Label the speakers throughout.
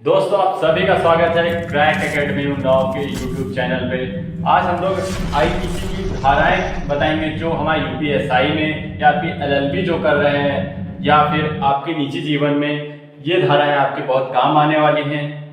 Speaker 1: दोस्तों आप सभी का स्वागत है क्रैक एकेडमी उन्नाव के यूट्यूब चैनल पे। आज हम लोग आईपीसी की धाराएं बताएंगे जो हमारे यूपीएसआई में या फिर एलएलबी जो कर रहे हैं या फिर आपके निजी जीवन में ये धाराएं आपके बहुत काम आने वाली हैं।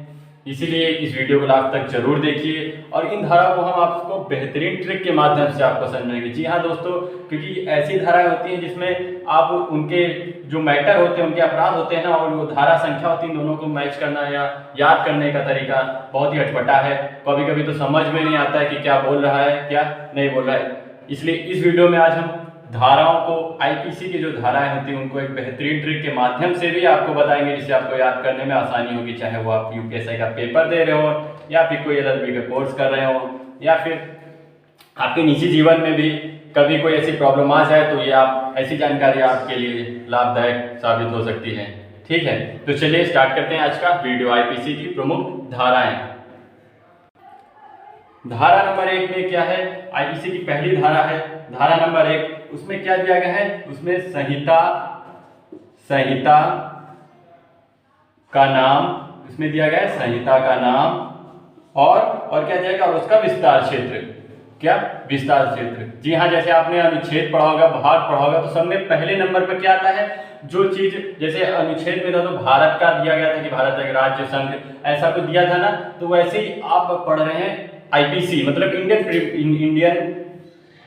Speaker 1: इसीलिए इस वीडियो को लास्ट तक जरूर देखिए और इन धाराओं को हम आपको बेहतरीन ट्रिक के माध्यम से आपको समझाएंगे। जी हाँ दोस्तों, क्योंकि ऐसी धाराएं होती हैं जिसमें आप उनके जो मैटर होते हैं, उनके अपराध होते हैं ना, और वो धारा संख्या होती है, इन दोनों को मैच करना या याद करने का तरीका बहुत ही अटपटा है। कभी कभी तो समझ में नहीं आता है कि क्या बोल रहा है क्या नहीं बोल रहा है। इसलिए इस वीडियो में आज हम धाराओं को, आईपीसी की जो धाराएं होती हैं उनको एक बेहतरीन ट्रिक के माध्यम से भी आपको बताएंगे, जिससे आपको याद करने में आसानी होगी। चाहे वो आप यूपीएसआई का पेपर दे रहे हो या फिर कोई एलएलबी का कोर्स कर रहे हो या फिर आपके निजी जीवन में भी कभी कोई ऐसी प्रॉब्लम आ जाए तो ये आप ऐसी जानकारी आपके लिए लाभदायक साबित हो सकती है। ठीक है, तो चलिए स्टार्ट करते हैं आज का वीडियो। आईपीसी की प्रमुख धाराएं। धारा नंबर 1 में क्या है? आईपीसी की पहली धारा है धारा नंबर 1। उसमें क्या दिया गया है? उसमें संहिता का नाम, उसमें दिया गया है संहिता का नाम और क्या दिया गया? और उसका विस्तार क्षेत्र। क्या? विस्तार क्षेत्र। जी हाँ, जैसे आपने अनुच्छेद पढ़ा होगा, भाग पढ़ा होगा, तो सबने पहले नंबर पर क्या आता है? जो चीज जैसे अनुच्छेद में था तो भारत का दिया गया था कि भारत एक राज्य संघ ऐसा कुछ दिया था ना, तो वैसे ही आप पढ़ रहे हैं आईपीसी मतलब इंडियन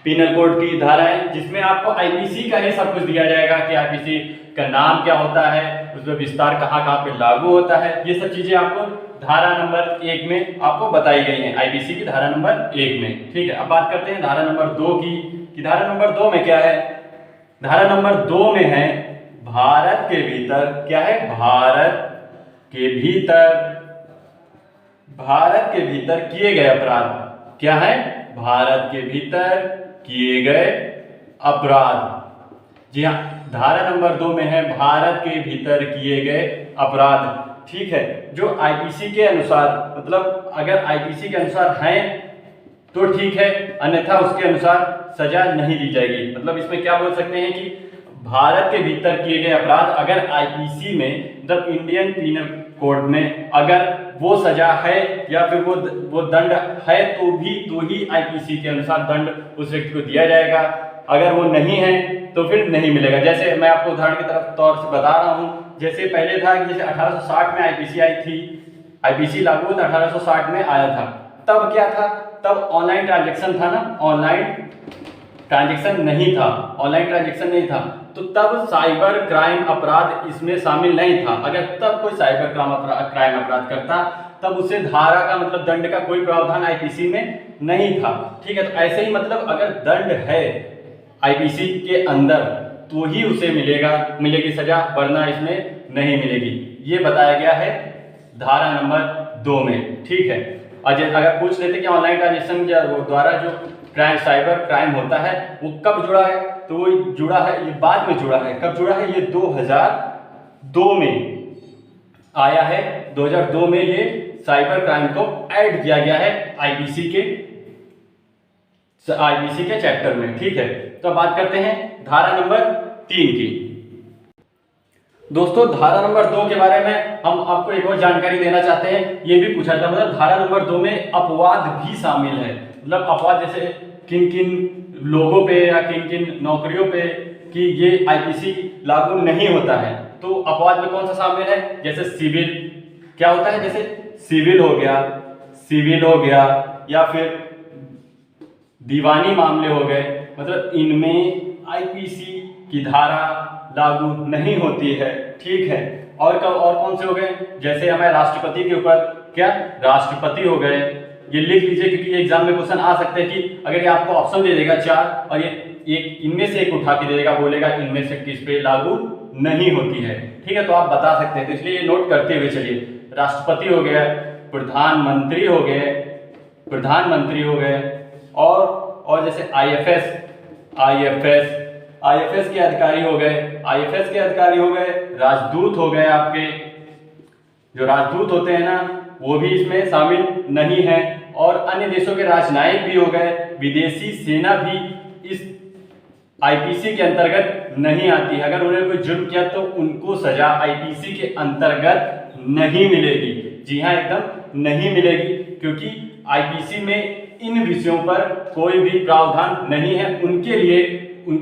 Speaker 1: पिनल कोड की धाराएं, जिसमें आपको आईपीसी का ही सब कुछ दिया जाएगा कि आईपीसी का नाम क्या होता है, उसमें विस्तार कहाँ कहाँ पे लागू होता है, ये सब चीजें आपको धारा नंबर 1 में आपको बताई गई हैं, आईपीसी की धारा नंबर 1 में। ठीक है, अब बात करते हैं धारा नंबर 2 की कि धारा नंबर 2 में क्या है? धारा नंबर 2 में है भारत के भीतर। क्या है? भारत के भीतर किए गए अपराध। क्या है? भारत के भीतर किए गए अपराध। जी हाँ, धारा नंबर 2 में है भारत के भीतर किए गए अपराध। ठीक है, जो आईपीसी के अनुसार, मतलब अगर आईपीसी के अनुसार हैं तो ठीक है, अन्यथा उसके अनुसार सजा नहीं दी जाएगी। मतलब इसमें क्या बोल सकते हैं कि भारत के भीतर किए गए अपराध अगर आईपीसी में, मतलब इंडियन पीनल कोड में अगर वो सजा है या फिर वो दंड है तो ही आईपीसी के अनुसार दंड उस व्यक्ति को दिया जाएगा। अगर वो नहीं है तो फिर नहीं मिलेगा। जैसे मैं आपको उदाहरण के तौर से बता रहा हूँ, जैसे पहले था कि जैसे 1860 में आईपीसी आई थी, आईपीसी लागू था 1860 में आया था। तब क्या था? तब ऑनलाइन ट्रांजेक्शन था ना, ऑनलाइन ट्रांजेक्शन नहीं था, तो तब साइबर क्राइम अपराध इसमें शामिल नहीं था। अगर तब कोई साइबर क्राइम अपराध करता तब उसे धारा का मतलब दंड का कोई प्रावधान आईपीसी में नहीं था। ठीक है, तो ऐसे ही मतलब अगर दंड है आईपीसी के अंदर तो ही उसे मिलेगी सजा, वरना इसमें नहीं मिलेगी। ये बताया गया है धारा नंबर 2 में। ठीक है, अगर पूछ लेते कि ऑनलाइन ट्रांजेक्शन द्वारा जो साइबर क्राइम होता है वो कब जुड़ा है, तो वो जुड़ा है, ये बाद में जुड़ा है। कब जुड़ा है? ये 2002 में आया है। 2002 में ये साइबर क्राइम को ऐड किया गया है आईपीसी के चैप्टर में। ठीक है, तो बात करते हैं धारा नंबर 3 की। दोस्तों धारा नंबर 2 के बारे में हम आपको एक और जानकारी देना चाहते हैं। ये भी पूछा था, मतलब धारा नंबर 2 में अपवाद भी शामिल है। मतलब अपवाद जैसे किन किन लोगों पे या किन किन नौकरियों पे कि ये आईपीसी लागू नहीं होता है, तो अपवाद में कौन सा शामिल है? जैसे सिविल, क्या होता है? जैसे सिविल हो गया या फिर दीवानी मामले हो गए, मतलब इनमें आईपीसी की धारा लागू नहीं होती है। ठीक है, और कौन से हो गए? जैसे हमारे राष्ट्रपति के ऊपर, क्या राष्ट्रपति हो गए। ये लिख लीजिए क्योंकि एग्जाम में क्वेश्चन आ सकते हैं कि अगर ये आपको ऑप्शन दे देगा 4 और ये इनमें से एक उठा के दे देगा, बोलेगा इनमें से किस पे लागू नहीं होती है। ठीक है, तो आप बता सकते हैं, तो इसलिए ये नोट करते हुए चलिए। राष्ट्रपति हो गया, प्रधानमंत्री हो गए और जैसे आईएफएस के अधिकारी हो गए, राजदूत हो गए। आपके जो राजदूत होते हैं ना वो भी इसमें शामिल नहीं है, और अन्य देशों के राजनयिक भी हो गए। विदेशी सेना भी इस आईपीसी के अंतर्गत नहीं आती है। अगर उन्होंने कोई जुर्म किया तो उनको सजा आईपीसी के अंतर्गत नहीं मिलेगी। जी हाँ, एकदम नहीं मिलेगी, क्योंकि आईपीसी में इन विषयों पर कोई भी प्रावधान नहीं है। उनके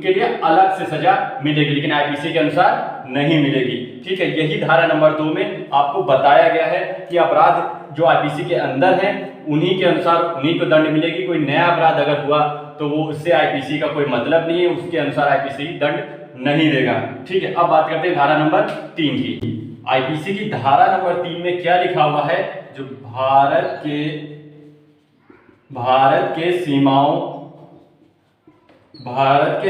Speaker 1: लिए अलग से सजा मिलेगी, लेकिन आईपीसी के अनुसार नहीं मिलेगी। ठीक है, यही धारा नंबर 2 में आपको बताया गया है कि अपराध जो आईपीसी के अंदर हैं उन्हीं के अनुसार उन्हीं को दंड मिलेगी। कोई नया अपराध अगर हुआ तो वो उससे आईपीसी का कोई मतलब नहीं है, उसके अनुसार आईपीसी दंड नहीं देगा। ठीक है, अब बात करते हैं धारा नंबर 3 की। आईपीसी की धारा नंबर 3 में क्या लिखा हुआ है? जो भारत के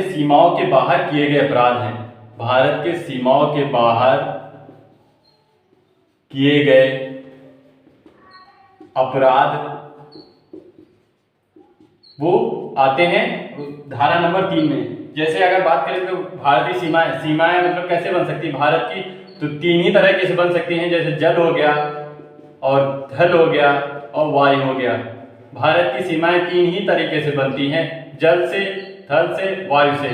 Speaker 1: सीमाओं के बाहर किए गए अपराध हैं, भारत के सीमाओं के बाहर किए गए अपराध वो आते हैं धारा नंबर 3 में। जैसे अगर बात करें तो भारतीय सीमाएं मतलब कैसे बन सकती है भारत की? तो 3 ही तरीके से बन सकती हैं, जैसे जल हो गया और थल हो गया और वायु हो गया। भारत की सीमाएं 3 ही तरीके से बनती हैं, जल से, थल से, वायु से।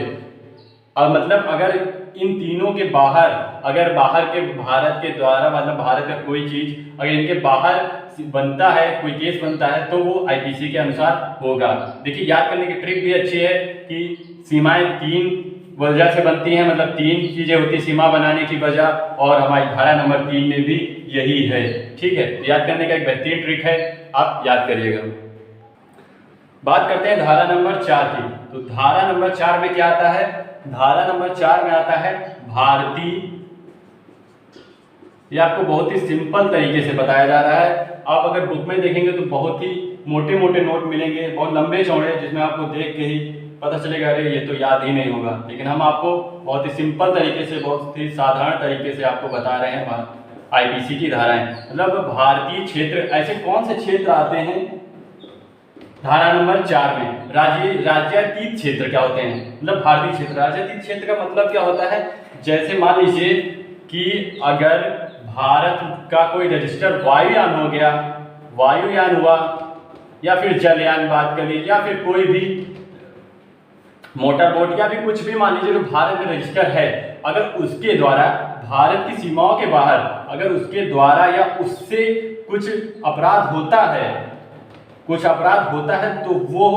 Speaker 1: और मतलब अगर इन तीनों के बाहर, अगर बाहर के भारत के द्वारा मतलब भारत का कोई चीज अगर इनके बाहर बनता है, कोई केस बनता है, तो वो आईपीसी के अनुसार होगा। देखिए, याद करने की ट्रिक भी अच्छी है कि सीमाएं 3 वजह से बनती हैं, मतलब 3 चीजें होती है सीमा बनाने की वजह, और हमारी धारा नंबर 3 में भी यही है। ठीक है, याद करने का एक बेहतरीन ट्रिक है, आप याद करिएगा। बात करते हैं धारा नंबर 4 की। तो धारा नंबर 4 में क्या आता है? धारा नंबर 4 में आता है भारतीय। ये आपको बहुत ही सिंपल तरीके से बताया जा रहा है। आप अगर बुक में देखेंगे तो बहुत ही मोटे मोटे नोट मिलेंगे, बहुत लंबे चौड़े, जिसमें आपको देख के ही पता चलेगा अरे ये तो याद ही नहीं होगा। लेकिन हम आपको बहुत ही सिंपल तरीके से, बहुत ही साधारण तरीके से आपको बता रहे हैं आईपीसी की धाराएं। मतलब भारतीय क्षेत्र, ऐसे कौन से क्षेत्र आते हैं धारा नंबर 4 में? राज्यातीत क्षेत्र क्या होते हैं? मतलब भारतीय क्षेत्र। राज्यातीत क्षेत्र का मतलब क्या होता है? जैसे मान लीजिए कि अगर भारत का कोई रजिस्टर वायुयान हो गया, वायुयान हुआ, या फिर जलयान बात कर लीजिए, या फिर कोई भी मोटर बोट या फिर कुछ भी मान लीजिए जो भारत में रजिस्टर है, अगर उसके द्वारा भारत की सीमाओं के बाहर अगर उसके द्वारा या उससे कुछ अपराध होता है तो वो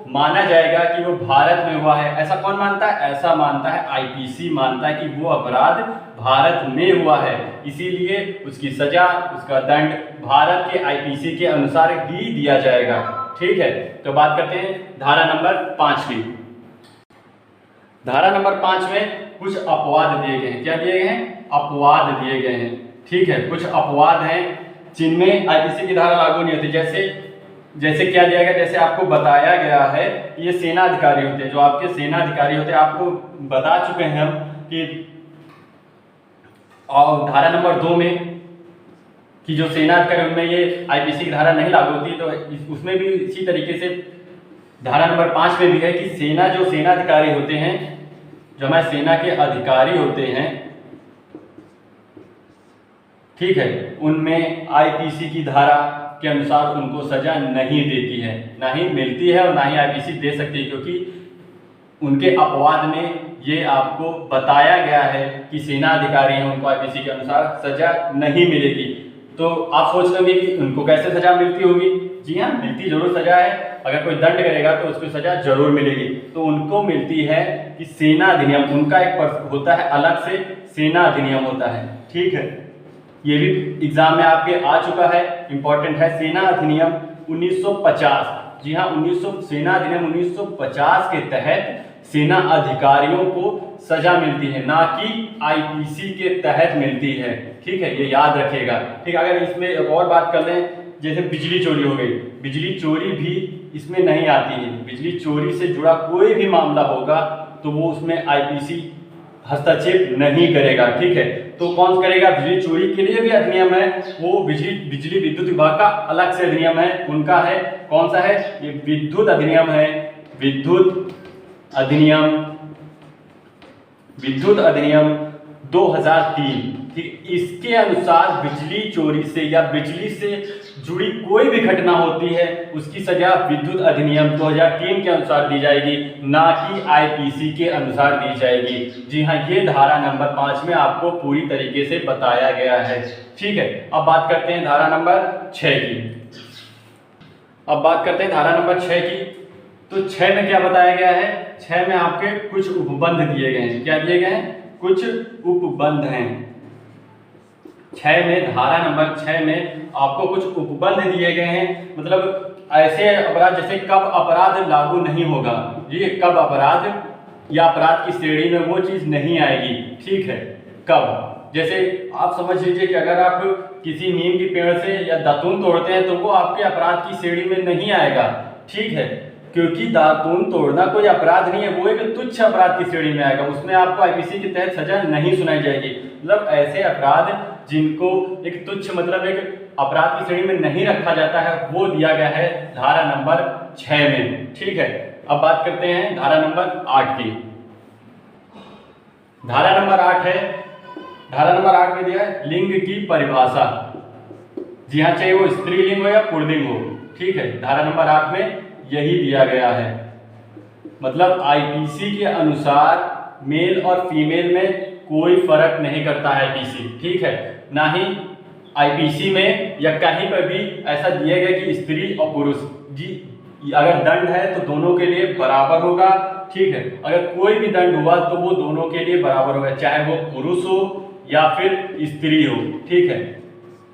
Speaker 1: माना जाएगा कि वो भारत में हुआ है। ऐसा कौन मानता है? ऐसा मानता है आईपीसी, मानता है कि वो अपराध भारत में हुआ है, इसीलिए उसकी सजा, उसका दंड भारत के आईपीसी के अनुसार ही दिया जाएगा। ठीक है, तो बात करते हैं धारा नंबर 5 की। धारा नंबर 5 में कुछ अपवाद दिए गए हैं। क्या दिए गए हैं? अपवाद दिए गए हैं। ठीक है, कुछ अपवाद हैं जिनमें आईपीसी की धारा लागू नहीं होती। जैसे क्या दिया गया? जैसे आपको बताया गया है कि ये सेना अधिकारी होते हैं, जो आपके सेना अधिकारी होते हैं, आपको बता चुके हैं हम कि और धारा नंबर 2 में कि जो सेना अधिकारी उनमें ये आईपीसी की धारा नहीं लागू होती, तो उसमें भी इसी तरीके से धारा नंबर 5 में भी है कि जो सेना अधिकारी होते हैं, जो हमारे सेना के अधिकारी होते हैं, ठीक है, उनमें आईपीसी की धारा के अनुसार उनको सजा नहीं देती है, ना ही मिलती है और ना ही आईपीसी दे सकती है, क्योंकि उनके अपवाद में ये आपको बताया गया है कि सेना अधिकारी हैं, उनको आईपीसी के अनुसार सजा नहीं मिलेगी। तो आप सोच लेंगे कि उनको कैसे सजा मिलती होगी? जी हाँ, मिलती जरूर सजा है। अगर कोई दंड करेगा तो उसको सजा जरूर मिलेगी। तो उनको मिलती है कि सेना अधिनियम, उनका एक होता है अलग से सेना अधिनियम होता है। ठीक है, ये भी एग्जाम में आपके आ चुका है, इंपॉर्टेंट है। सेना अधिनियम 1950, जी हाँ, सेना अधिनियम 1950 के तहत सेना अधिकारियों को सजा मिलती है, ना कि आईपीसी के तहत मिलती है। ठीक है, ये याद रखिएगा। ठीक, अगर इसमें एक और बात कर लें, जैसे बिजली चोरी हो गई, बिजली चोरी भी इसमें नहीं आती है। बिजली चोरी से जुड़ा कोई भी मामला होगा तो वो उसमें आईपीसी हस्तक्षेप नहीं करेगा। ठीक है, तो कौन करेगा? बिजली चोरी के लिए भी अधिनियम है, वो बिजली विद्युत विभाग का अलग से अधिनियम है, उनका है। कौन सा है? ये विद्युत अधिनियम है, विद्युत अधिनियम 2003। ठीक, इसके अनुसार बिजली चोरी से या बिजली से जुड़ी कोई भी घटना होती है उसकी सजा विद्युत अधिनियम 2003 के अनुसार दी जाएगी, ना कि आईपीसी के अनुसार दी जाएगी। जी हाँ, ये धारा नंबर 5 में आपको पूरी तरीके से बताया गया है। ठीक है, अब बात करते हैं धारा नंबर 6 की। अब बात करते हैं धारा नंबर 6 की। तो 6 में क्या बताया गया है? 6 में आपके कुछ उपबंध दिए गए हैं। क्या दिए गए हैं? कुछ उपबंध हैं। 6 में, धारा नंबर 6 में आपको कुछ उपबंध दिए गए हैं। मतलब ऐसे अपराध जैसे कब अपराध लागू नहीं होगा, ये कब अपराध या अपराध की श्रेणी में वो चीज नहीं आएगी। ठीक है, कब? जैसे आप समझ लीजिए कि अगर आप किसी नीम के पेड़ से या दातून तोड़ते हैं तो वो आपके अपराध की श्रेणी में नहीं आएगा। ठीक है, क्योंकि दातून तोड़ना कोई अपराध नहीं है, वो एक तुच्छ अपराध की श्रेणी में आएगा, उसमें आपको आईपीसी के तहत सजा नहीं सुनाई जाएगी। मतलब ऐसे अपराध जिनको एक तुच्छ मतलब एक अपराध की श्रेणी में नहीं रखा जाता है वो दिया गया है धारा नंबर 6 में। ठीक है, अब बात करते हैं धारा नंबर 8 की। धारा नंबर 8 है, धारा नंबर 8 में दिया है लिंग की परिभाषा। जी हाँ, चाहे वो स्त्रीलिंग हो या पुल्लिंग हो। ठीक है, धारा नंबर 8 में यही दिया गया है। मतलब आईपीसी के अनुसार मेल और फीमेल में कोई फर्क नहीं करता है आईपीसी। ठीक है, ना ही आईपीसी में या कहीं पर भी ऐसा दिया गया कि स्त्री और पुरुष जी अगर दंड है तो दोनों के लिए बराबर होगा। ठीक है, अगर कोई भी दंड हुआ तो वो दोनों के लिए बराबर होगा, चाहे वो पुरुष हो या फिर स्त्री हो। ठीक है,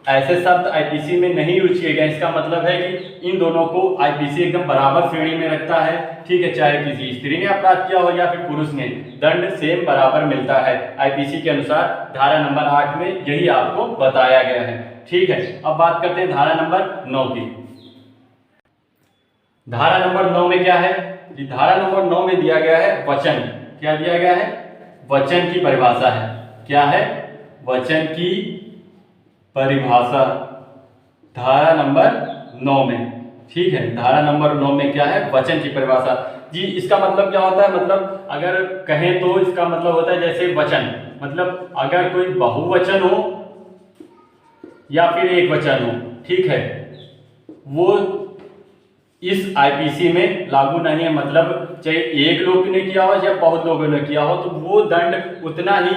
Speaker 1: ऐसे शब्द आईपीसी में नहीं यूज किए गए। इसका मतलब है कि इन दोनों को आईपीसी एकदम बराबर श्रेणी में रखता है। ठीक है, चाहे किसी स्त्री ने अपराध किया हो या फिर पुरुष ने, दंड सेम बराबर मिलता है आईपीसी के अनुसार। धारा नंबर 8 में यही आपको बताया गया है। ठीक है, अब बात करते हैं धारा नंबर 9 की। धारा नंबर 9 में क्या है? धारा नंबर 9 में दिया गया है वचन। क्या दिया गया है? वचन की परिभाषा है। क्या है? वचन की परिभाषा धारा नंबर 9 में। ठीक है, धारा नंबर 9 में क्या है? वचन की परिभाषा। जी इसका मतलब क्या होता है? मतलब अगर कहें तो इसका मतलब होता है जैसे वचन, मतलब अगर कोई बहुवचन हो या फिर एक वचन हो, ठीक है, वो इस आईपीसी में लागू नहीं है। मतलब चाहे एक लोग ने किया हो या बहुत लोगों ने किया हो तो वो दंड उतना ही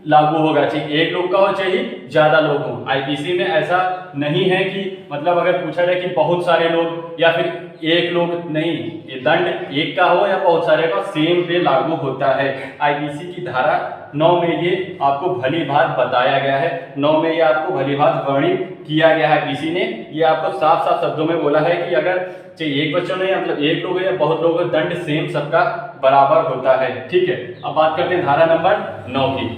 Speaker 1: लागू होगा, चाहे एक लोग का हो चाहे ज्यादा लोग हो। आईपीसी में ऐसा नहीं है कि मतलब अगर पूछा जाए कि बहुत सारे लोग या फिर एक लोग, नहीं, ये दंड एक का हो या बहुत सारे का सेम पे लागू होता है। आईपीसी की धारा 9 में ये आपको भली भांति बताया गया है। 9 में ये आपको भली भांति वर्णित किया गया है। आईपीसी ने ये आपको साफ साफ शब्दों में बोला है कि अगर चाहे एक बच्चों ने मतलब एक लोग या बहुत लोगों का दंड सेम सबका बराबर होता है। ठीक है, अब बात करते हैं धारा नंबर 9 की।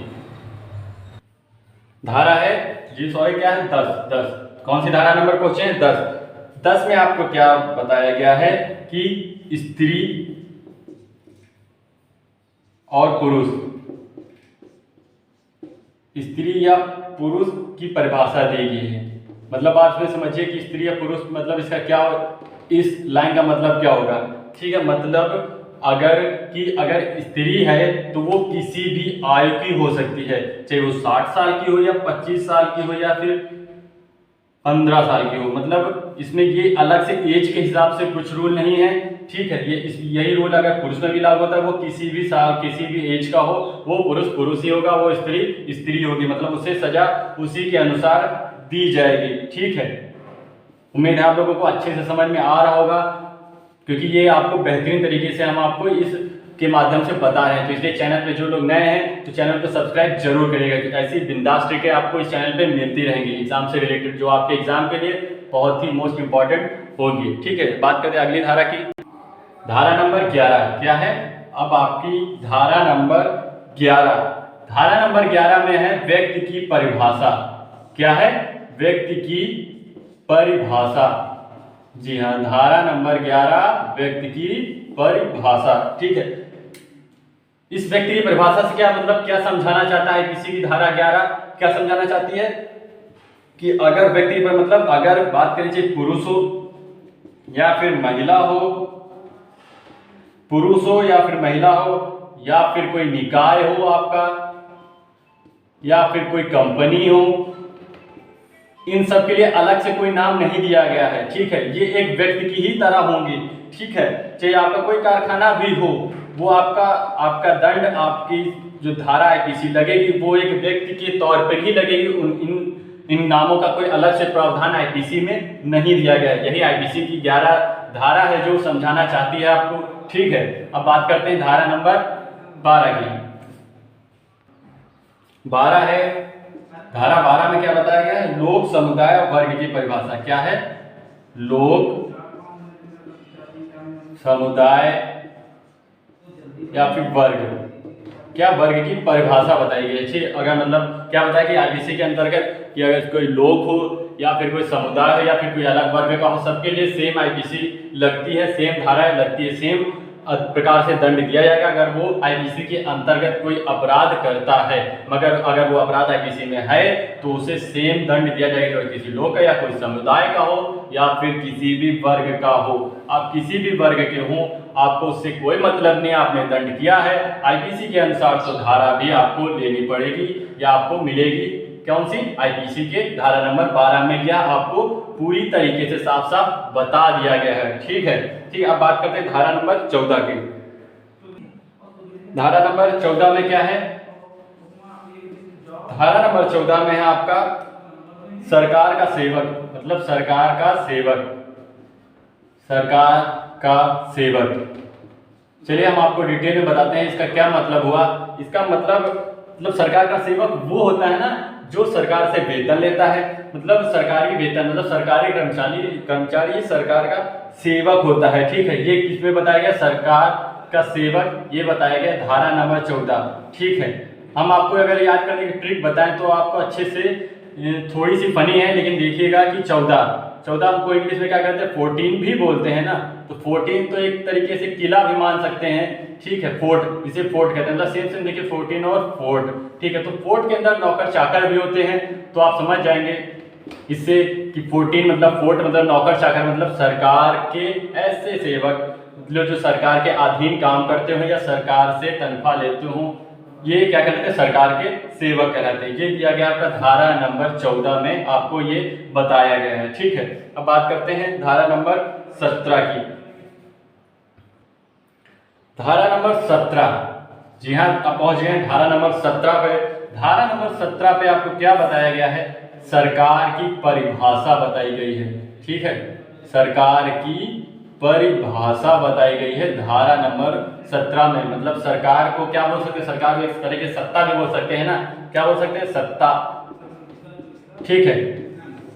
Speaker 1: धारा है जी सॉरी क्या है? 10। कौन सी धारा नंबर क्वेश्चन है? 10 में आपको क्या बताया गया है कि स्त्री और पुरुष, स्त्री या पुरुष की परिभाषा दी गई है। मतलब आप इसमें समझिए कि स्त्री या पुरुष मतलब इसका क्या, इस लाइन का मतलब क्या होगा। ठीक है, मतलब अगर स्त्री है तो वो किसी भी आयु की हो सकती है, चाहे वो 60 साल की हो या 25 साल की हो या फिर 15 साल की हो। मतलब इसमें ये अलग से एज के हिसाब से कुछ रूल नहीं है। ठीक है, यही रूल अगर पुरुष में भी लागू होता है, वो किसी भी साल किसी भी एज का हो वो पुरुष ही होगा, वो स्त्री होगी। मतलब उसे सजा उसी के अनुसार दी जाएगी। ठीक है, उम्मीद है आप लोगों को अच्छे से समझ में आ रहा होगा, क्योंकि ये आपको बेहतरीन तरीके से हम आपको इस के माध्यम से बता रहे हैं। तो इसलिए चैनल पे जो लोग नए हैं तो चैनल को सब्सक्राइब जरूर करिएगा, क्योंकि ऐसी बिंदास ट्रिकें आपको इस चैनल पे मिलती रहेंगी एग्जाम से रिलेटेड, जो आपके एग्जाम के लिए बहुत ही मोस्ट इंपॉर्टेंट होगी। ठीक है, बात करते हैं अगली धारा की। धारा नंबर 11 क्या है? अब आपकी धारा नंबर 11। धारा नंबर 11 में है व्यक्ति की परिभाषा। क्या है? व्यक्ति की परिभाषा। जी हाँ, धारा नंबर 11 व्यक्ति की परिभाषा। ठीक है, इस व्यक्ति की परिभाषा से क्या मतलब क्या समझाना चाहता है? किसी की धारा 11 क्या समझाना चाहती है कि अगर व्यक्ति पर मतलब अगर बात करें चाहे पुरुष हो या फिर महिला हो, पुरुष हो या फिर महिला हो या फिर कोई निकाय हो आपका, या फिर कोई कंपनी हो, इन सब के लिए अलग से कोई नाम नहीं दिया गया है, ठीक है। ये एक व्यक्ति की ही तरह होंगी, ठीक है। चाहे आपका कोई कारखाना भी हो, वो आपका दंड, आपकी जो धारा आईपीसी लगेगी वो एक व्यक्ति के तौर पर ही लगेगी। इन नामों का कोई अलग से प्रावधान आईपीसी में नहीं दिया गया है। यही आईपीसी की 11 धारा है जो समझाना चाहती है आपको, ठीक है। अब बात करते हैं धारा नंबर 12 की। 12 है, धारा 12 में क्या बताया गया है? लोक, समुदाय और वर्ग की परिभाषा। क्या है? लोक, समुदाय या फिर वर्ग, क्या वर्ग की परिभाषा बताई गई है, ठीक। अगर मतलब क्या बताया कि आईपीसी के अंतर्गत कि अगर कोई लोक हो या फिर कोई समुदाय हो या फिर कोई अलग वर्ग का हो, सबके लिए सेम आईपीसी लगती है, सेम धाराएं लगती है, सेम प्रकार से दंड दिया जाएगा अगर वो आईपीसी के अंतर्गत कोई अपराध करता है। मगर अगर वो अपराध आईपीसी में है तो उसे सेम दंड दिया जाएगा, कोई किसी लोक का या कोई समुदाय का हो या फिर किसी भी वर्ग का हो। आप किसी भी वर्ग के हो, आपको उससे कोई मतलब नहीं, आपने दंड किया है आईपीसी के अनुसार, तो धारा भी आपको लेनी पड़ेगी या आपको मिलेगी। कौन सी? आईपीसी के धारा नंबर 12 में यह आपको पूरी तरीके से साफ साफ बता दिया गया है, ठीक है। ठीक, अब बात करते हैं धारा नंबर 14 की। धारा नंबर 14 में क्या है? धारा नंबर 14 में है आपका सरकार का सेवक, मतलब सरकार का सेवक, सरकार का सेवक। चलिए हम आपको डिटेल में बताते हैं इसका क्या मतलब हुआ। इसका मतलब सरकार का सेवक वो होता है ना जो सरकार से वेतन लेता है, मतलब सरकारी वेतन, मतलब सरकारी कर्मचारी सरकार का सेवक होता है, ठीक है। ये किसमें बताया गया? सरकार का सेवक, ये बताया गया धारा नंबर 14, ठीक है। हम आपको अगर याद करने की ट्रिक बताएं तो आपको अच्छे से, थोड़ी सी फनी है लेकिन देखिएगा कि 14 हमको इंग्लिश में क्या कहते हैं? 14 भी बोलते हैं ना, तो 14 तो एक तरीके से किला भी मान सकते हैं, ठीक है। फोर्ट, इसे फोर्ट कहते हैं, मतलब सेम देखिए 14 और फोर्ट, ठीक है। तो फोर्ट के अंदर नौकर चाकर भी होते हैं, तो आप समझ जाएंगे इससे कि 14 मतलब फोर्ट मतलब नौकर चाकर, मतलब सरकार के ऐसे सेवक जो सरकार के अधीन काम करते हो या सरकार से तनख्वाह लेते हो, ये क्या कहते हैं? सरकार के सेवक कहलाते हैं। ये दिया गया आपका धारा नंबर 14 में, आपको ये बताया गया है, ठीक है। अब बात करते हैं धारा नंबर 17 की। धारा नंबर 17, जी हाँ, आप पहुंच गए धारा नंबर 17 पे। धारा नंबर 17 पे आपको क्या बताया गया है? सरकार की परिभाषा बताई गई है, ठीक है। सरकार की परिभाषा बताई गई है धारा नंबर 17 में। मतलब सरकार को क्या बोल सकते हैं? सरकार को एक तरह की सत्ता भी बोल सकते हैं ना, क्या बोल सकते हैं? सत्ता, ठीक है।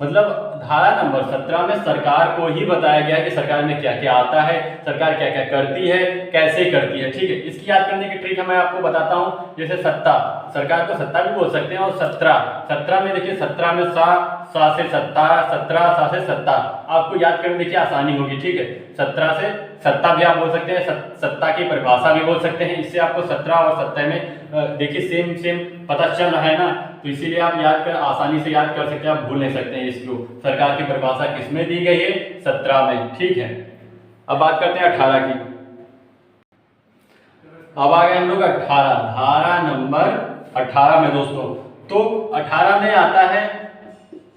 Speaker 1: मतलब धारा नंबर 17 में सरकार को ही बताया गया है कि सरकार में क्या क्या आता है, सरकार क्या क्या करती है, कैसे करती है, ठीक है। इसकी याद करने की ट्रिक मैं आपको बताता हूँ। जैसे सत्ता, सरकार को सत्ता भी बोल सकते हैं, और 17 में देखिए 17 में सा से सत्ता, 17 सा से सत्ता, आपको याद करने देखिए आसानी होगी, ठीक है। 17 से सत्ता भी आप बोल सकते हैं, सत्ता की परिभाषा भी बोल सकते हैं। इससे आपको 17 और 17 में देखिए सेम पता चल रहा है ना, तो इसीलिए आप आसानी से याद कर सकते हैं, आप भूल नहीं सकते हैं इसको। सरकार की परिभाषा किसमें दी गई है? 17 में, ठीक है। अब बात करते हैं 18 की। अब आ गए हम लोग 18, धारा नंबर 18 में दोस्तों। तो 18 में आता है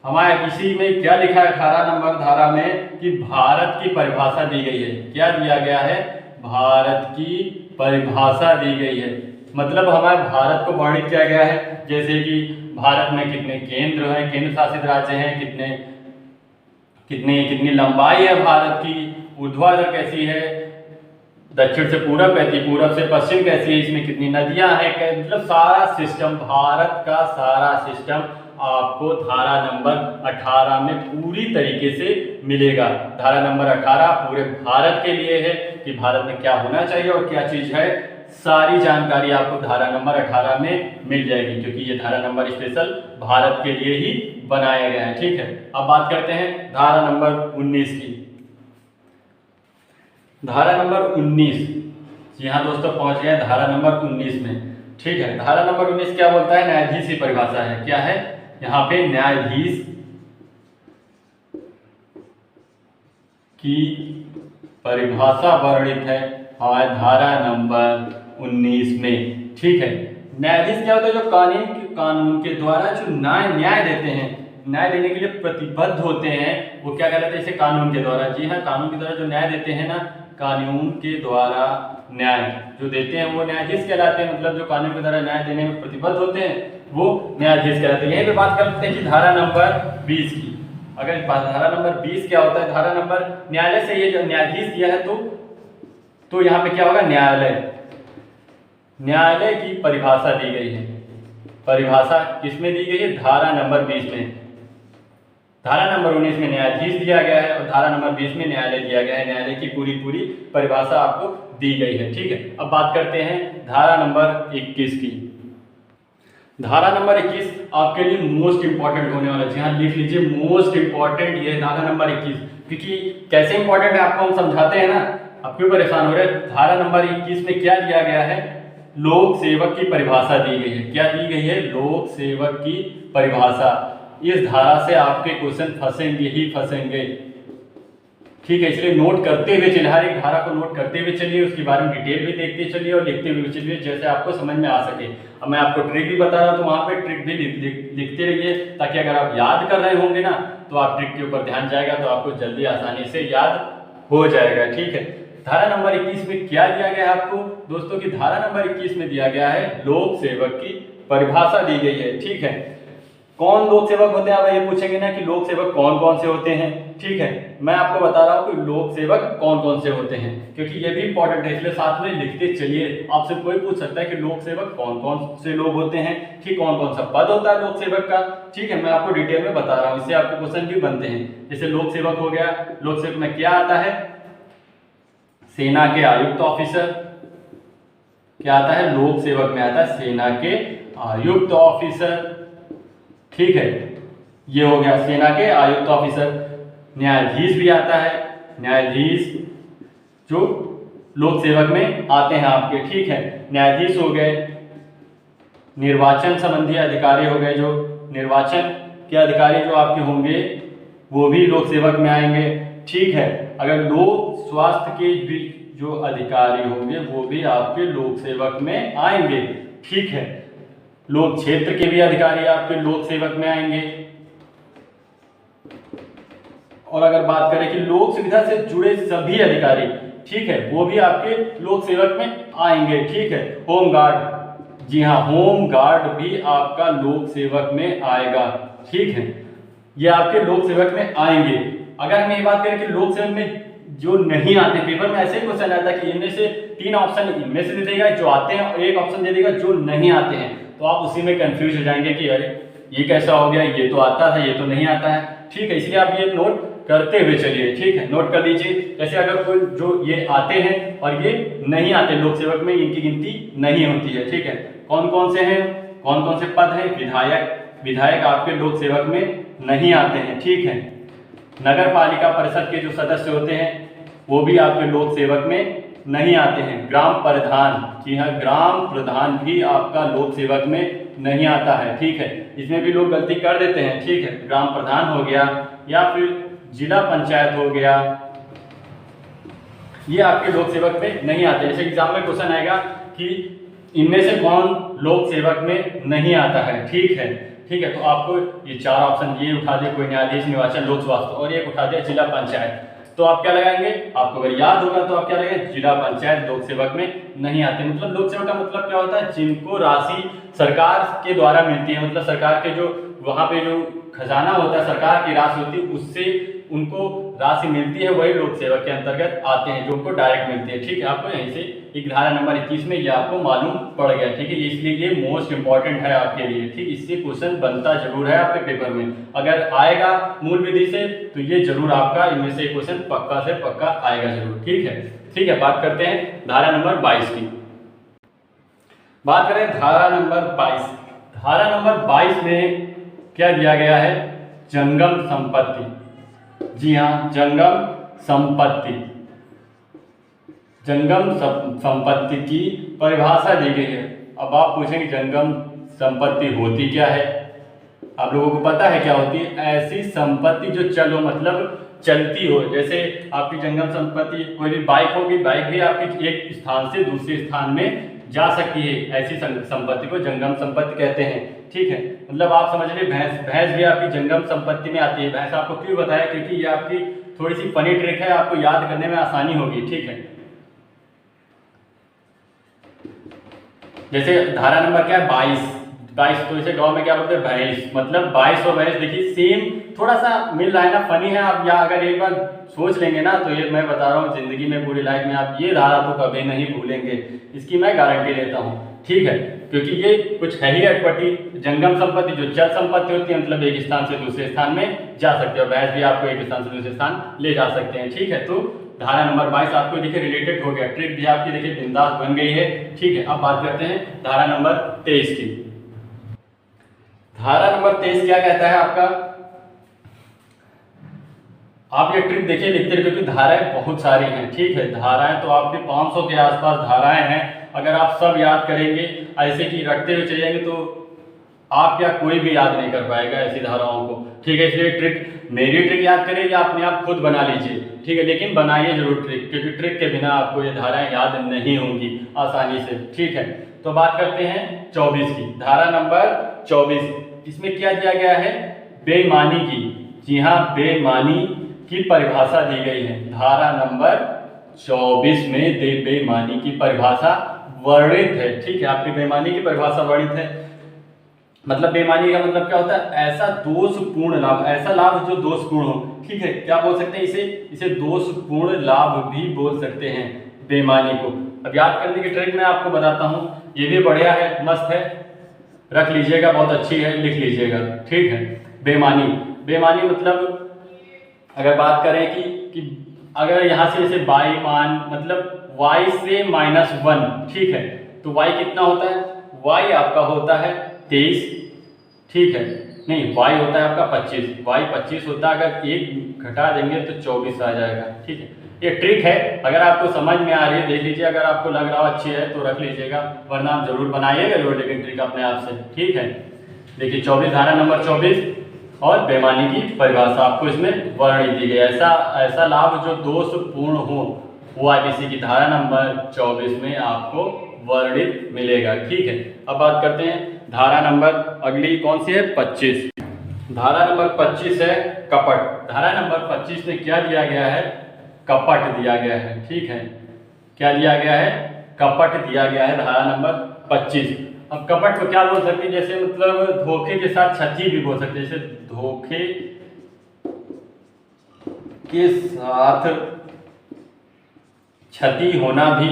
Speaker 1: हमारे किसी में क्या लिखा है? 18 नंबर धारा में कि भारत की परिभाषा दी गई है। क्या दिया गया है? भारत की परिभाषा दी गई है। मतलब हमारे भारत को वर्णित किया गया है, जैसे कि भारत में कितने केंद्र हैं, केंद्र शासित राज्य हैं, कितनी लंबाई है भारत की, ऊर्ध्वाधर कैसी है, दक्षिण से पूरब कैसी, पूरब से पश्चिम कैसी है, इसमें कितनी नदियां हैं, मतलब सारा सिस्टम, भारत का सारा सिस्टम आपको धारा नंबर 18 में पूरी तरीके से मिलेगा। धारा नंबर 18 पूरे भारत के लिए है कि भारत में क्या होना चाहिए और क्या चीज है, सारी जानकारी आपको धारा नंबर 18 में मिल जाएगी, क्योंकि ये धारा नंबर स्पेशल भारत के लिए ही बनाया गया है, ठीक है। अब बात करते हैं धारा नंबर 19 की। धारा नंबर 19, जी हाँ दोस्तों, पहुंच गए धारा नंबर 19 में, ठीक है। धारा नंबर 19 क्या बोलता है? न्यायाधीश की परिभाषा है। क्या है यहाँ पे? न्यायाधीश की परिभाषा वर्णित है हमारे धारा नंबर 19 में, ठीक है। न्यायाधीश क्या होता है? जो कानून के द्वारा जो न्याय देते हैं, न्याय देने के लिए प्रतिबद्ध होते हैं, वो क्या कहलाते हैं? इसे कानून के द्वारा। जी हाँ, कानून के द्वारा जो न्याय देते हैं ना, कानून के द्वारा न्याय जो देते हैं वो न्यायाधीश कहलाते हैं। मतलब जो कानून के द्वारा न्याय देने में प्रतिबद्ध होते हैं वो न्यायाधीश कहलाते हैं। यहीं पे बात करते हैं कि धारा नंबर 20 की। अगर धारा नंबर 20 क्या होता है? धारा नंबर न्यायालय से ये जो न्यायाधीश दिया है तो यहाँ पे क्या होगा? न्यायालय की परिभाषा दी गई है। परिभाषा किसमें दी गई है? धारा नंबर 20 में। धारा नंबर 19 में न्यायाधीश दिया गया है और धारा नंबर 20 में न्यायालय दिया गया है। न्यायालय की पूरी परिभाषा आपको दी गई है। ठीक है, अब बात करते हैं धारा नंबर 21 की। धारा नंबर 21 आपके लिए मोस्ट इंपॉर्टेंट होने वाला है। जी हाँ, लिख लीजिए, मोस्ट इंपॉर्टेंट ये धारा नंबर 21। क्योंकि कैसे इंपॉर्टेंट है आपको हम समझाते हैं ना, आप क्यों परेशान हो रहे हैं। धारा नंबर 21 में क्या दिया गया है? लोक सेवक की परिभाषा दी गई है। क्या दी गई है? लोक सेवक की परिभाषा। इस धारा से आपके क्वेश्चन फंसेंगे ही फंसेंगे। ठीक है, इसलिए नोट करते हुए चलिए, हर एक धारा को नोट करते हुए चलिए, उसके बारे में डिटेल भी देखते चलिए और लिखते हुए चलिए, जैसे आपको समझ में आ सके। अब मैं आपको ट्रिक भी बता रहा हूँ तो वहाँ पे ट्रिक भी लिखते रहिए, ताकि अगर आप याद कर रहे होंगे ना तो आप ट्रिक के ऊपर ध्यान जाएगा तो आपको जल्दी आसानी से याद हो जाएगा। ठीक है, धारा नंबर 21 में क्या दिया गया है आपको दोस्तों? की धारा नंबर 21 में दिया गया है लोक सेवक की परिभाषा दी गई है। ठीक है, कौन लोक सेवक होते हैं? आप ये पूछेंगे ना कि लोक सेवक कौन कौन से होते हैं। ठीक है, मैं आपको बता रहा हूँ कि लोक सेवक कौन कौन से होते हैं, क्योंकि ये भी इंपॉर्टेंट है, इसलिए साथ में लिखते चलिए। आपसे कोई पूछ सकता है कि लोक सेवक कौन कौन से लोग होते हैं, ठीक, कौन कौन सा पद होता है लोक सेवक का। ठीक है, मैं आपको डिटेल में बता रहा हूँ, इससे आपको क्वेश्चन भी बनते हैं। जैसे लोक सेवक हो गया, लोक सेवक में क्या आता है? सेना के आयुक्त ऑफिसर। क्या आता है? लोक सेवक में आता है सेना के आयुक्त ऑफिसर। ठीक है, ये हो गया सेना के आयुक्त ऑफिसर। न्यायाधीश भी आता है, न्यायाधीश जो लोक सेवक में आते हैं आपके। ठीक है, न्यायाधीश हो गए। निर्वाचन संबंधी अधिकारी हो गए, जो निर्वाचन के अधिकारी जो आपके होंगे वो भी लोक सेवक में आएंगे। ठीक है, अगर लोक स्वास्थ्य के भी जो अधिकारी होंगे वो भी आपके लोक सेवक में आएंगे। ठीक है, लोक क्षेत्र के भी अधिकारी आपके लोक सेवक में आएंगे। और अगर बात करें कि लोक सुविधा से जुड़े सभी अधिकारी, ठीक है, वो भी आपके लोक सेवक में आएंगे। ठीक है, होम गार्ड, जी हाँ, होम गार्ड भी आपका लोक सेवक में आएगा। ठीक है, ये आपके लोक सेवक में आएंगे। अगर हम ये बात करें कि लोक सेवक में जो नहीं आते, पेपर में ऐसे ही क्वेश्चन आता है कि इनमें से 3 ऑप्शन इनमें से दे देगा जो आते हैं और 1 ऑप्शन दे देगा जो नहीं आते हैं, तो आप उसी में कंफ्यूज हो जाएंगे कि अरे ये कैसा हो गया, ये तो आता था, ये तो नहीं आता है। ठीक है, इसलिए आप ये नोट करते हुए चलिए। ठीक है, नोट कर लीजिए। जैसे अगर कोई जो ये आते हैं और ये नहीं आते लोक सेवक में, इनकी गिनती नहीं होती है। ठीक है, कौन कौन से हैं, कौन कौन से पद हैं? विधायक आपके लोक सेवक में नहीं आते हैं। ठीक है, नगर पालिका परिषद के जो सदस्य होते हैं वो भी आपके लोक सेवक में नहीं आते हैं। ग्राम प्रधान, जी हाँ, ग्राम प्रधान भी आपका लोक सेवक में नहीं आता है। ठीक है, इसमें भी लोग गलती कर देते हैं। ठीक है, ग्राम प्रधान हो गया या फिर जिला पंचायत हो गया, ये आपके लोक सेवक में नहीं आते। जैसे एग्जाम में क्वेश्चन आएगा कि इनमें से कौन लोक सेवक में नहीं आता है। ठीक है, तो आपको ये 4 ऑप्शन ये उठा दे, कोई न्यायाधीश, निर्वाचन, लोक स्वास्थ्य, और एक उठा दिया जिला पंचायत, तो आप क्या लगाएंगे? आपको अगर याद होगा तो आप क्या लगाएंगे? जिला पंचायत लोक सेवक में नहीं आते। मतलब लोक सेवक का मतलब क्या होता है? जिनको राशि सरकार के द्वारा मिलती है, मतलब सरकार के जो वहाँ पे जो खजाना होता है, सरकार की राशि होती है, उससे उनको राशि मिलती है, वही लोक सेवक के अंतर्गत आते हैं, जो उनको डायरेक्ट मिलती है। ठीक है, आपको यहीं से एक धारा नंबर 21 में ये आपको मालूम पड़ गया। ठीक है, इसलिए ये मोस्ट इंपॉर्टेंट है आपके लिए। ठीक, इससे क्वेश्चन बनता जरूर है आपके पेपर में। अगर आएगा मूल विधि से तो ये जरूर आपका इनमें से क्वेश्चन पक्का से पक्का आएगा जरूर। ठीक है, बात करते हैं धारा नंबर 22 की। बात करें धारा नंबर 22। धारा नंबर 22 में क्या दिया गया है? जंगम संपत्ति। जी हाँ, जंगम संपत्ति। जंगम संपत्ति की परिभाषा दी गई है। अब आप पूछेंगे जंगम संपत्ति होती क्या है? आप लोगों को पता है क्या होती है? ऐसी संपत्ति जो चलो मतलब चलती हो। जैसे आपकी जंगम संपत्ति, कोई भी बाइक होगी, बाइक भी आपकी एक स्थान से दूसरे स्थान में जा सकती है। ऐसी संपत्ति को जंगम संपत्ति कहते हैं। ठीक है। मतलब आप समझ लीजिए भैंस भी आपकी जंगम संपत्ति में आती है। भैंस आपको क्यों बताया, क्योंकि ये आपकी थोड़ी सी फनी ट्रिक है, आपको याद करने में आसानी होगी, ठीक है। जैसे धारा नंबर क्या है 22, तो इसे गांव में क्या बोलते हैं भैंस, मतलब 22 और भैंस देखिए सेम थोड़ा सा मिल रहा है ना, फनी है। आप यहाँ अगर एक बार सोच लेंगे ना, तो ये मैं बता रहा हूँ जिंदगी में पूरी लाइफ में आप ये धारा तो कभी नहीं भूलेंगे, इसकी मैं गारंटी लेता हूँ, ठीक है। क्योंकि ये कुछ है ही अटपटी। जंगम संपत्ति जो चल संपत्ति होती है, मतलब एक स्थान से दूसरे स्थान में जा सकते हो, भैंस भी आपको एक स्थान से दूसरे स्थान ले जा सकते हैं, ठीक है। तो धारा नंबर 22 आपको देखिए रिलेटेड हो गया, ट्रिक भी आपकी देखिए बिंदास बन गई है, ठीक है। अब बात करते हैं धारा नंबर 23 की। धारा नंबर 23 क्या कहता है आपका, आप ये ट्रिक देखिए लिखते रहिए, क्योंकि धाराएं बहुत सारी हैं, ठीक है। धाराएं तो आपके 500 के आसपास धाराएं हैं। अगर आप सब याद करेंगे ऐसे कि रखते हुए चले जाएंगे, तो आप या कोई भी याद नहीं कर पाएगा ऐसी धाराओं को, ठीक है। इसलिए ट्रिक, मेरी ट्रिक याद करिए या अपने आप खुद बना लीजिए, ठीक है। लेकिन बनाइए जरूर ट्रिक, क्योंकि ट्रिक के बिना आपको ये धाराएं याद नहीं होंगी आसानी से, ठीक है। तो बात करते हैं 24 की। धारा नंबर 24, इसमें क्या दिया गया है, बेईमानी की। जी हाँ, बेईमानी की परिभाषा दी गई है। धारा नंबर 24 में बेईमानी की परिभाषा वर्णित है, ठीक है। आपकी बेईमानी की परिभाषा वर्णित है, मतलब बेईमानी का मतलब क्या होता है, ऐसा दोषपूर्ण लाभ, ऐसा लाभ जो दोषपूर्ण हो, ठीक है। क्या बोल सकते हैं इसे दोषपूर्ण लाभ भी बोल सकते हैं बेईमानी को। अब याद करने की ट्रिक मैं आपको बताता हूँ, ये भी बढ़िया है, मस्त है, रख लीजिएगा, बहुत अच्छी है, लिख लीजिएगा, ठीक है। बेईमानी मतलब अगर बात करें कि अगर यहाँ से जैसे बाईमान मतलब y से -1, ठीक है। तो y कितना होता है, y आपका होता है 23, ठीक है। नहीं, y होता है आपका 25, y 25 होता है, अगर एक घटा देंगे तो 24 आ जाएगा, ठीक है। ये ट्रिक है, अगर आपको समझ में आ रही है देख लीजिए, अगर आपको लग रहा हो अच्छी है तो रख लीजिएगा, वरना आप जरूर बनाइएगा जरूर, लेकिन ट्रिक अपने आप से, ठीक है। देखिए 24, धारा नंबर 24 और बेईमानी की परिभाषा आपको इसमें वर्णित दी गई। ऐसा लाभ जो दोषपूर्ण हो, वो आईपीसी की धारा नंबर 24 में आपको वर्णित मिलेगा, ठीक है। अब बात करते हैं धारा नंबर अगली कौन सी है 25। धारा नंबर 25 है कपट। धारा नंबर 25 में क्या दिया गया है, कपट दिया गया है, ठीक है। क्या दिया गया है, कपट दिया गया है धारा नंबर 25। अब कपट को क्या बोल सकते हैं, जैसे मतलब धोखे के साथ क्षति भी बोल सकते हैं, जैसे धोखे के साथ क्षति होना भी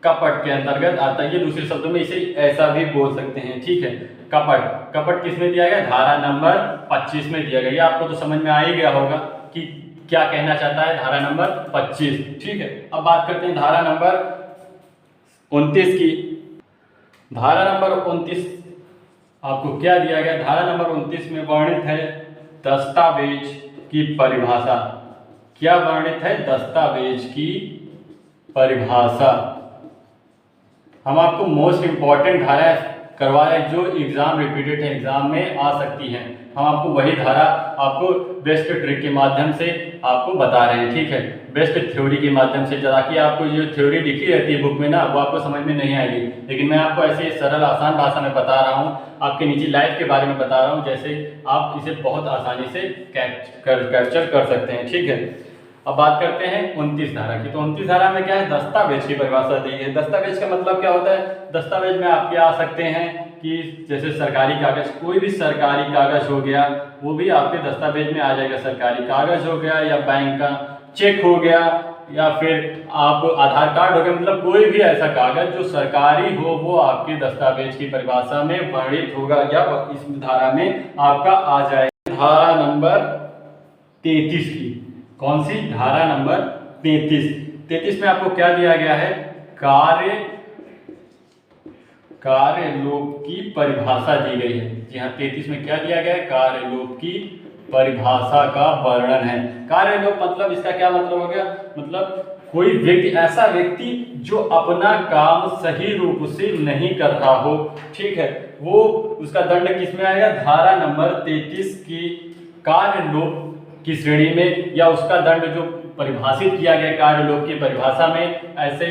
Speaker 1: कपट के अंतर्गत आता है। ये दूसरे शब्दों में इसे ऐसा भी बोल सकते हैं, ठीक है। कपट किसमें दिया गया, धारा नंबर 25 में दिया गया। ये आपको तो समझ में आ ही गया होगा कि क्या कहना चाहता है धारा नंबर 25, ठीक है। अब बात करते हैं धारा नंबर 29 की। धारा नंबर 29 आपको क्या दिया गया, धारा नंबर 29 में वर्णित है दस्तावेज की परिभाषा। क्या वर्णित है, दस्तावेज की परिभाषा। हम आपको मोस्ट इंपॉर्टेंट धारा करवा रहे हैं जो एग्जाम रिपीटेड है, एग्जाम में आ सकती हैं। हम आपको वही धारा आपको बेस्ट ट्रिक के माध्यम से आपको बता रहे हैं, ठीक है। बेस्ट थ्योरी के माध्यम से, ताकि आपको जो थ्योरी लिखी रहती है बुक में ना, वो आपको समझ में नहीं आएगी, लेकिन मैं आपको ऐसे सरल आसान भाषा में बता रहा हूँ, आपके निजी लाइफ के बारे में बता रहा हूँ, जैसे आप इसे बहुत आसानी से कैप्चर कर सकते हैं, ठीक है। अब बात करते हैं 29 धारा की। तो 29 धारा में क्या है, दस्तावेज की परिभाषा दी है। दस्तावेज का मतलब क्या होता है, दस्तावेज में आपके आ सकते हैं कि जैसे सरकारी कागज, कोई भी सरकारी कागज हो गया, वो भी आपके दस्तावेज में आ जाएगा। सरकारी कागज हो गया, या बैंक का चेक हो गया, या फिर आप आधार कार्ड हो गया, मतलब कोई भी ऐसा कागज जो सरकारी हो, वो आपके दस्तावेज की परिभाषा में वर्णित होगा, या इस धारा में आपका आ जाएगा। धारा नंबर 33 की, कौन सी, धारा नंबर 33 में आपको क्या दिया गया है, कार्यलोप की परिभाषा दी गई है। जी हाँ, 33 में क्या दिया गया है, कार्यलोप की परिभाषा का वर्णन है। कार्यलोप मतलब इसका क्या मतलब हो गया, मतलब कोई व्यक्ति, ऐसा व्यक्ति जो अपना काम सही रूप से नहीं कर रहा हो, ठीक है, वो उसका दंड किसमें आएगा, धारा नंबर 33 की कार्यलोप की श्रेणी में, या उसका दंड जो परिभाषित किया गया कार्यलोप की परिभाषा में, ऐसे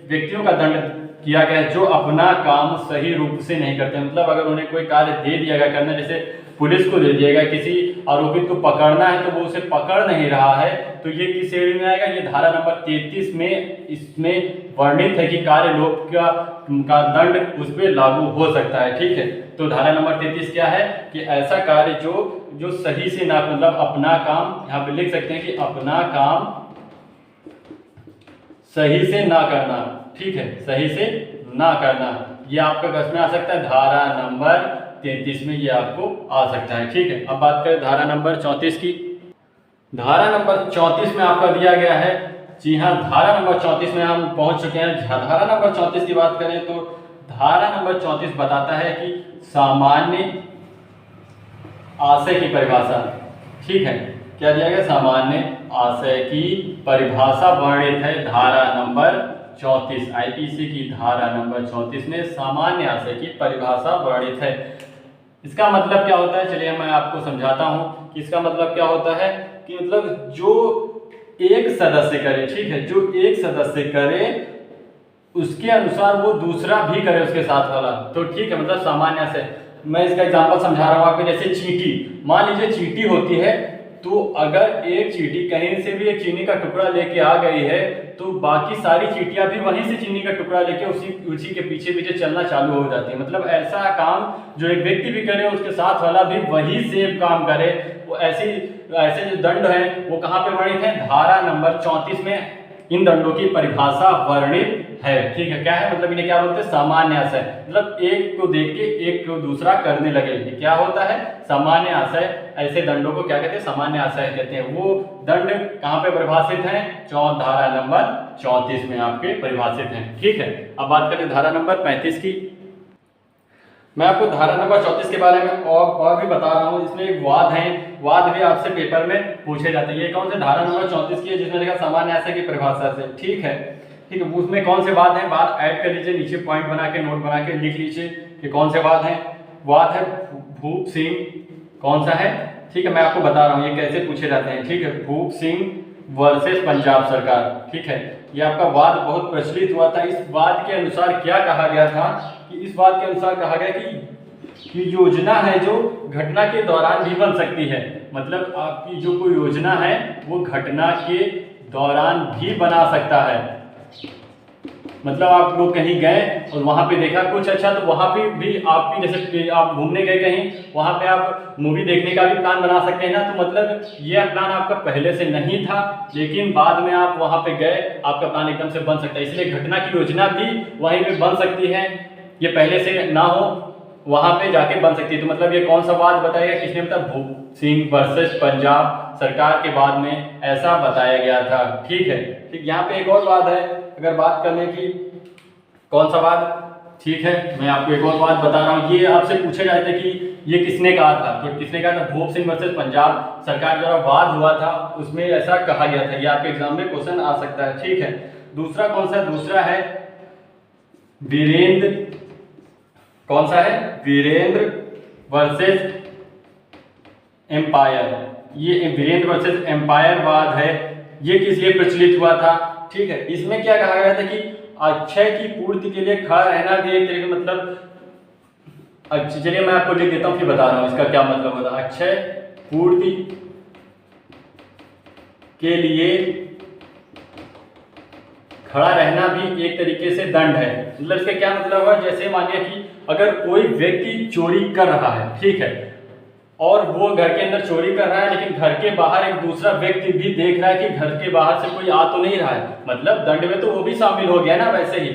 Speaker 1: व्यक्तियों का दंड किया गया है, जो अपना काम सही रूप से नहीं करते। मतलब अगर उन्हें कोई कार्य दे दिया गया करना, जैसे पुलिस को दे दिया गया किसी आरोपित को पकड़ना है तो वो उसे पकड़ नहीं रहा है, तो ये किस श्रेणी में आएगा? ये धारा नंबर 33 में इसमें वर्णित है कि कार्य लोप का दंड उस पर लागू हो सकता है। ठीक है, तो धारा नंबर 33 क्या है कि ऐसा कार्य जो सही से ना, मतलब अपना काम, यहाँ पे लिख सकते हैं कि अपना काम सही से ना करना। ठीक है, सही से ना करना, ये आपका किस में आ सकता है? धारा नंबर 33 में ये आपको आ सकता है। ठीक है, अब बात करें धारा नंबर 34 की। धारा नंबर 34 में आपका दिया गया है, जी हाँ, धारा नंबर 34 में हम पहुंच चुके हैं। धारा नंबर 34 की बात करें तो धारा नंबर 34 बताता है कि सामान्य आशय की परिभाषा। ठीक है, क्या दिया गया? सामान्य आशय की परिभाषा वर्णित है धारा नंबर 34। आईपीसी की धारा नंबर 34 में सामान्य आशय की परिभाषा वर्णित है। इसका मतलब क्या होता है? चलिए मैं आपको समझाता हूं कि इसका मतलब क्या होता है कि मतलब जो एक सदस्य करे, ठीक है, जो एक सदस्य करे उसके अनुसार वो दूसरा भी करे उसके साथ वाला, तो ठीक है, मतलब सामान्य से। मैं इसका एग्जांपल समझा रहा हूँ आपको, जैसे चींटी, मान लीजिए चींटी होती है, तो अगर एक चींटी कहीं से भी एक चीनी का टुकड़ा लेके आ गई है तो बाकी सारी चींटियां भी वहीं से चीनी का टुकड़ा लेके उसी के पीछे पीछे चलना चालू हो जाती है। मतलब ऐसा काम जो एक व्यक्ति भी करे उसके साथ वाला भी वही सेम काम करे। वो ऐसे जो दंड है वो कहाँ पे वर्णित है? धारा नंबर 34 में इन दंडों की परिभाषा वर्णित है। ठीक है, क्या है? मतलब इन्हें क्या बोलते हैं? सामान्य आशय। मतलब एक को देख के एक को दूसरा करने लगे, ये क्या होता है? सामान्य आशय। ऐसे दंडों को क्या कहते हैं? सामान्य आशय कहते हैं। वो दंड कहाँ पे परिभाषित है? धारा नंबर 34 में आपके परिभाषित है। ठीक है, अब बात करें धारा नंबर 35 की। मैं आपको धारा नंबर 34 के बारे में और भी बता रहा हूँ। इसमें एक वाद है, वाद भी आपसे पेपर में पूछे जाते हैं। ये कौन से धारा नंबर 34 की है? जिसमें लिखा सामान्य आशय की परिभाषा से। ठीक है, ठीक है, उसमें कौन से वाद हैं? वाद ऐड कर लीजिए, नीचे पॉइंट बना के नोट बना के लिख लीजिए कि कौन से वाद हैं। वाद है भूप सिंह, कौन सा है? ठीक है, मैं आपको बता रहा हूँ ये कैसे पूछे जाते हैं। ठीक है, भूप सिंह वर्सेस पंजाब सरकार। ठीक है, ये आपका वाद बहुत प्रचलित हुआ था। इस वाद के अनुसार क्या कहा गया था कि इस बात के अनुसार कहा गया कि योजना है जो घटना के दौरान भी बन सकती है। मतलब आपकी जो कोई योजना है वो घटना के दौरान भी बना सकता है। मतलब आप लोग कहीं गए और वहां पे देखा कुछ अच्छा, तो वहां पे भी आपकी, जैसे आप घूमने गए कहीं, वहां पे आप मूवी देखने का भी प्लान बना सकते हैं ना। तो मतलब ये प्लान आपका पहले से नहीं था, लेकिन बाद में आप वहां पे गए, आपका प्लान एकदम से बन सकता है। इसलिए घटना की योजना भी वहीं पे बन सकती है, ये पहले से ना हो वहां पे जाके बन सकती है। तो मतलब ये कौन सा वाद बताया? किसने बताया? भूप सिंह वर्सेस पंजाब सरकार के बाद में ऐसा बताया गया था। ठीक है, ठीक, यहाँ पे एक और वाद है, अगर बात करने की, कौन सा वाद? ठीक है, मैं आपको एक और बात बता रहा हूँ। ये आपसे पूछे जाते हैं कि ये किसने कहा था, तो किसने कहा था? भूप सिंह वर्सेस पंजाब सरकार द्वारा वाद हुआ था, उसमें ऐसा कहा गया था। ये आपके एग्जाम में क्वेश्चन आ सकता है। ठीक है, दूसरा कौन सा? दूसरा है वीरेंद्र, कौन सा है? Virendra versus empire. ये वीरेंद्र वर्सेस एम्पायर वाद है, ये किस लिए प्रचलित हुआ था? ठीक है, इसमें क्या कहा गया था कि अक्षय की पूर्ति के लिए खड़ा रहना भी एक तरीके, मतलब चलिए मैं आपको लिख देता हूँ फिर बता रहा हूँ इसका क्या मतलब होता है। अक्षय पूर्ति के लिए खड़ा रहना भी एक तरीके से दंड है। मतलब इसका क्या मतलब है? जैसे मानिए कि अगर कोई व्यक्ति चोरी कर रहा है, ठीक है, और वो घर के अंदर चोरी कर रहा है, लेकिन घर के बाहर एक दूसरा व्यक्ति भी देख रहा है कि घर के बाहर से कोई आ तो नहीं रहा है, मतलब दंड में तो वो भी शामिल हो गया ना वैसे ही।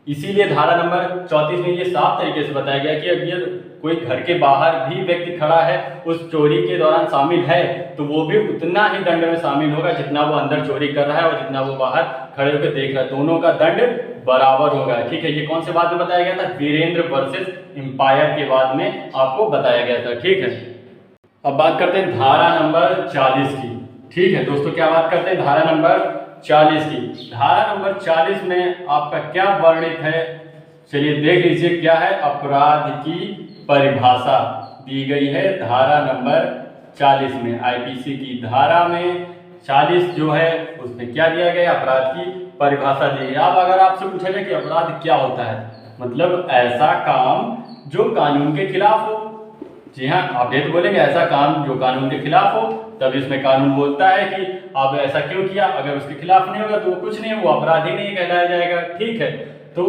Speaker 1: इसीलिए धारा नंबर 34 में ये साफ तरीके से बताया गया कि अगर कोई घर के बाहर भी व्यक्ति खड़ा है, उस चोरी के दौरान शामिल है, तो वो भी उतना ही दंड में शामिल होगा जितना वो अंदर चोरी कर रहा है और जितना वो बाहर खड़े होकर देख रहा है। दोनों का दंड बराबर होगा। ठीक है, ये कौन से बाद में बताया गया था? वीरेंद्र वर्सेस एम्पायर के बाद में आपको बताया गया था। ठीक है, अब बात करते हैं धारा नंबर 40 की। ठीक है दोस्तों, क्या बात करते हैं? धारा नंबर 40 की। धारा नंबर 40 में आपका क्या वर्णित है? चलिए देख लीजिए क्या है। अपराध की परिभाषा दी गई है धारा नंबर 40 में। आईपीसी की धारा में 40 जो है उसमें क्या दिया गया, अपराध की परिभाषा दी गई। अब अगर आपसे पूछा जाए कि अपराध क्या होता है, मतलब ऐसा काम जो कानून के खिलाफ हो। जी हाँ, आप ये तो बोलेंगे ऐसा काम जो कानून के खिलाफ हो, तब इसमें कानून बोलता है कि आप ऐसा क्यों किया। अगर उसके खिलाफ नहीं होगा तो वो कुछ नहीं, वो अपराध ही नहीं कहलाया जाएगा। ठीक है, तो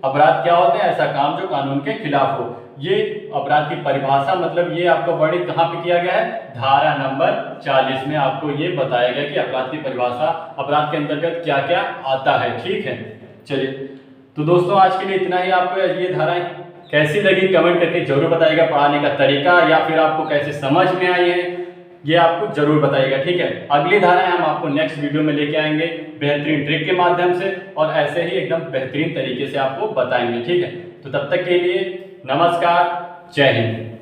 Speaker 1: अपराध क्या होते हैं, ऐसा काम जो कानून के खिलाफ हो। ये अपराध की परिभाषा मतलब ये आपको वर्णित कहाँ पे किया गया है, धारा नंबर 40 में आपको ये बताया गया कि अपराध की परिभाषा, अपराध के अंतर्गत क्या क्या आता है। ठीक है, चलिए तो दोस्तों आज के लिए इतना ही। आपको ये धाराएं कैसी लगी कमेंट करके जरूर बताइएगा, पढ़ाने का तरीका या फिर आपको कैसे समझ में आई है ये आपको जरूर बताइएगा। ठीक है, अगली धाराएं हम आपको नेक्स्ट वीडियो में लेके आएंगे बेहतरीन ट्रिक के माध्यम से, और ऐसे ही एकदम बेहतरीन तरीके से आपको बताएंगे। ठीक है, तो तब तक के लिए नमस्कार, जय हिंद।